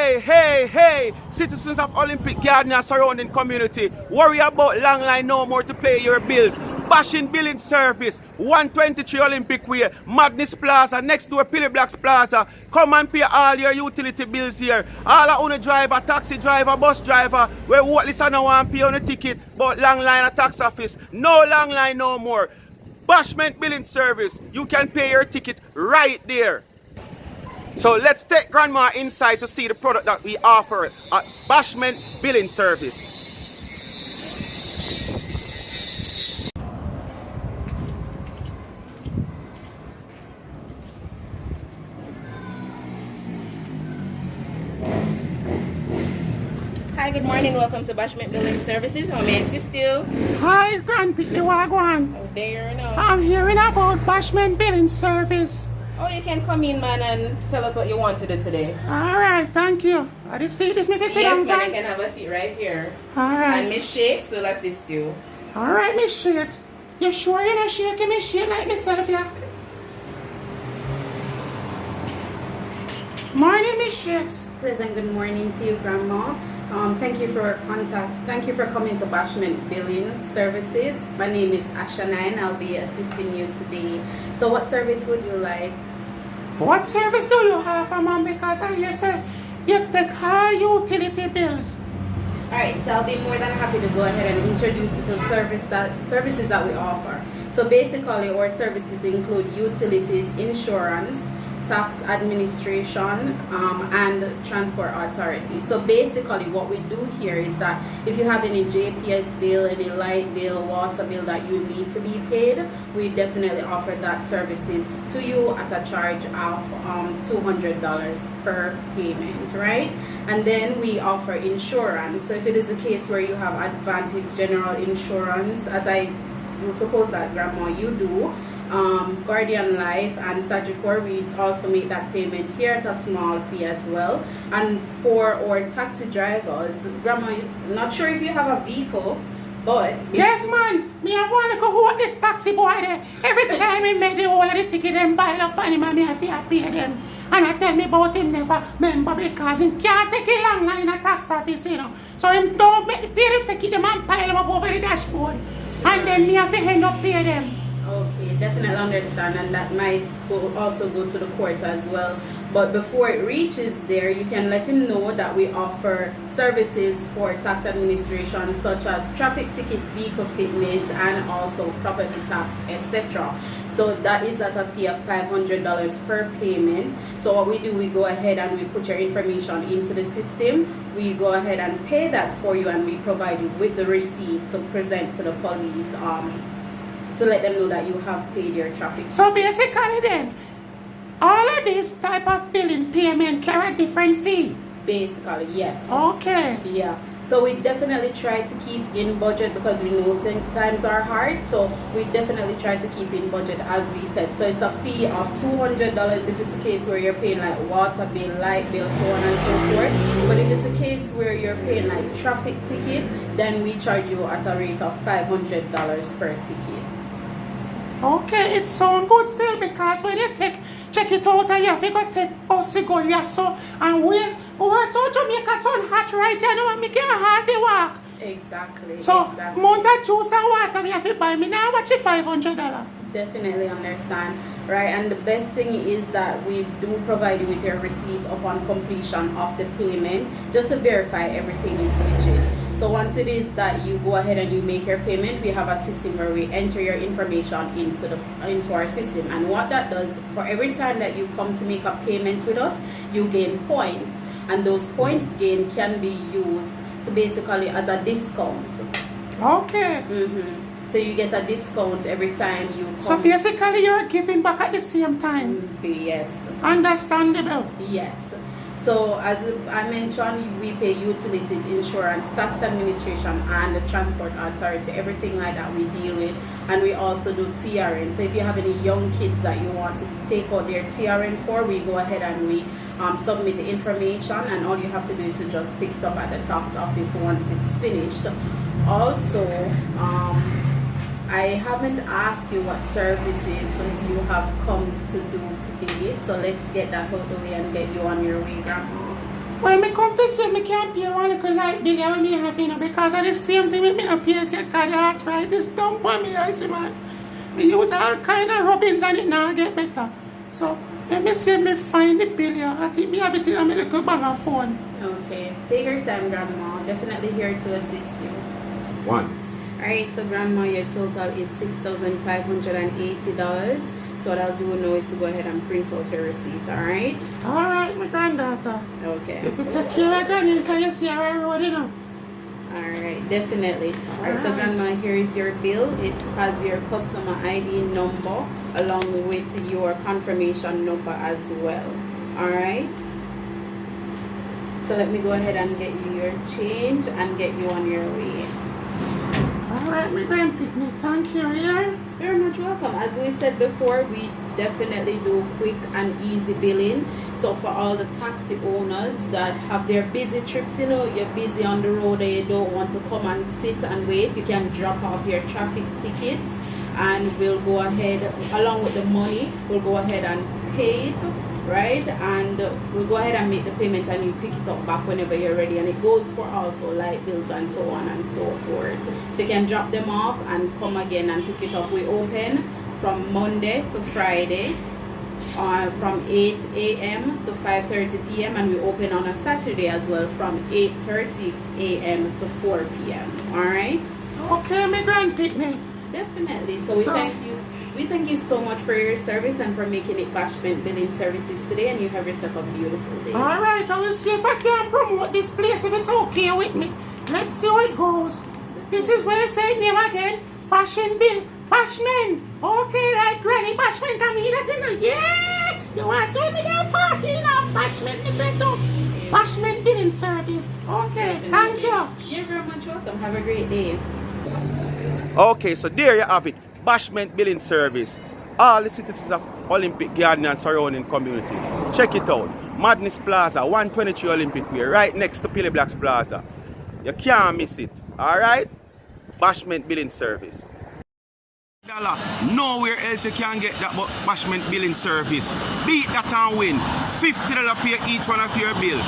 Hey, citizens of Olympic Garden and surrounding community, worry about long line no more to pay your bills. Bashing billing service, 123 Olympic Way, Madness Plaza, next door Pilly Blacks Plaza. Come and pay all your utility bills here. All our own driver, taxi driver, bus driver, where what listen no want pay on a ticket, but long line at tax office. No long line no more. Bashment billing service, you can pay your ticket right there. So let's take Grandma inside to see the product that we offer at Bashment Billing Service. Hi, good morning. Welcome to Bashment Billing Services. How may I assist you? Hi, Grandpa Wagwan. Oh, there you know. I'm hearing about Bashment Billing Service. Oh, you can come in, man, and tell us what you want to do today. All right, thank you. I just see this, Miss Yes, man, you can have a seat right here. All right. And Miss Shakes will assist you. All right, Miss Shakes. You sure you're not shaking Miss Shakes like myself, yeah? Morning, Miss Shakes. Pleasant good morning to you, Grandma. Thank you for coming to Bashment Billing Services. My name is Ashana and I'll be assisting you today. So what service would you like? What service do you have, Mom? Because I hear say you take all utility bills. Alright, so I'll be more than happy to go ahead and introduce you to services that we offer. So basically our services include utilities, insurance, tax administration, and transport authority. So basically what we do here is that if you have any JPS bill, any light bill, water bill that you need to be paid, we definitely offer that services to you at a charge of $200 per payment, right? And then we offer insurance. So if it is a case where you have Advantage General Insurance, as I suppose that Grandma you do, Guardian Life and Sagicor, we also make that payment here at a small fee as well. And for our taxi drivers, Grandma, I'm not sure if you have a vehicle, but yes, man. Me I want to go hold this taxi boy there. Every time he make the whole of the ticket and buy up on him and me have to pay them. And I tell me about him never remember because he can't take a long line at tax office, you know. So him don't make the pay them, take them and pile them up over the dashboard. And then me have to end up pay them. Okay, definitely understand, and that might also go to the court as well. But before it reaches there, you can let him know that we offer services for tax administration such as traffic ticket, vehicle fitness, and also property tax, etc. So that is at a fee of $500 per payment. So what we do, we go ahead and we put your information into the system. We go ahead and pay that for you, and we provide you with the receipt to present to the police, to let them know that you have paid your traffic. So basically then, all of this type of billing payment carry a different fee? Basically, yes. Okay. Yeah. So we definitely try to keep in budget because we know times are hard. So we definitely try to keep in budget as we said. So it's a fee of $200 if it's a case where you're paying like water bill, light bill, so on and so forth. But if it's a case where you're paying like traffic ticket, then we charge you at a rate of $500 per ticket. Okay, it sounds good still because when you check it out and you have to take bus to go here so and we're so Jamaica sun hot right here now and me can't hardly walk. Exactly. So exactly. Mount of juice and water me have to buy me now watch it $500. Definitely understand, right? And the best thing is that we do provide you with your receipt upon completion of the payment just to verify everything is legit. So once it is that you go ahead and you make your payment, we have a system where we enter your information into our system. And what that does, for every time that you come to make a payment with us, you gain points. And those points gained can be used to basically as a discount. Okay. So you get a discount every time you come. So basically you're giving back at the same time? Yes. Understandable. Yes. So as I mentioned, we pay utilities, insurance, tax administration, and the transport authority, everything like that we deal with. And we also do TRN. So if you have any young kids that you want to take out their TRN for, we go ahead and we submit the information, and all you have to do is to just pick it up at the tax office once it's finished. Also, I haven't asked you what services you have come to do today, so let's get that out of the way and get you on your way, Grandma. When me come to say me can't pay one little light bill when me have, you know, because of the same thing with me not pay it yet, because the arthritis dump on me, I see, man. Me use all kind of rubbings and it now get better. So, let me say me find the bill here. I think me have it in a little bag of phone. Okay. Take your time, Grandma. Definitely here to assist you. One. Alright, so Grandma, your total is $6,580. So what I'll do now is to go ahead and print out your receipt, alright? Alright, my granddaughter. Okay. If you take care of Granny, can you see how I road, you know? Alright, definitely. Alright, so Grandma, here is your bill. It has your customer ID number along with your confirmation number as well. Alright? So let me go ahead and get you your change and get you on your way. Alright, my grandpicnic, thank you, yeah? Very much welcome. As we said before, we definitely do quick and easy billing. So for all the taxi owners that have their busy trips, you know, you're busy on the road and you don't want to come and sit and wait, you can drop off your traffic tickets and we'll go ahead, along with the money, we'll go ahead and pay it, right? And we'll go ahead and make the payment and you pick it up back whenever you're ready. And it goes for also light bills and so on and so forth. So you can drop them off and come again and pick it up. We open from Monday to Friday from 8 a.m. to 5:30 p.m. and we open on a Saturday as well from 8:30 a.m. to 4 p.m. Alright? Okay, my grandpicnic. Definitely. So we thank you. We thank you so much for your service and for making it Bashment Billing Services today, and you have yourself a beautiful day. Alright, I will see if I can promote this place if it's okay with me. Let's see how it goes. This is where I say name again. Bashment Bill. Bashment. Okay, like Granny Bashment. I mean that in the yeah. You want to with me that party now? Bashment, me say too. Bashment Billing Service. Okay, thank you. You're very much welcome. Have a great day. Okay, so there you have it. Bashment Billing Service. All the citizens of Olympic Garden and surrounding community. Check it out. Madness Plaza, 123 Olympic Way, right next to Pilly Blacks Plaza. You can't miss it. Alright? Bashment Billing Service. Nowhere else you can get that but Bashment Billing Service. Beat that and win. $50 pay each one of your bill.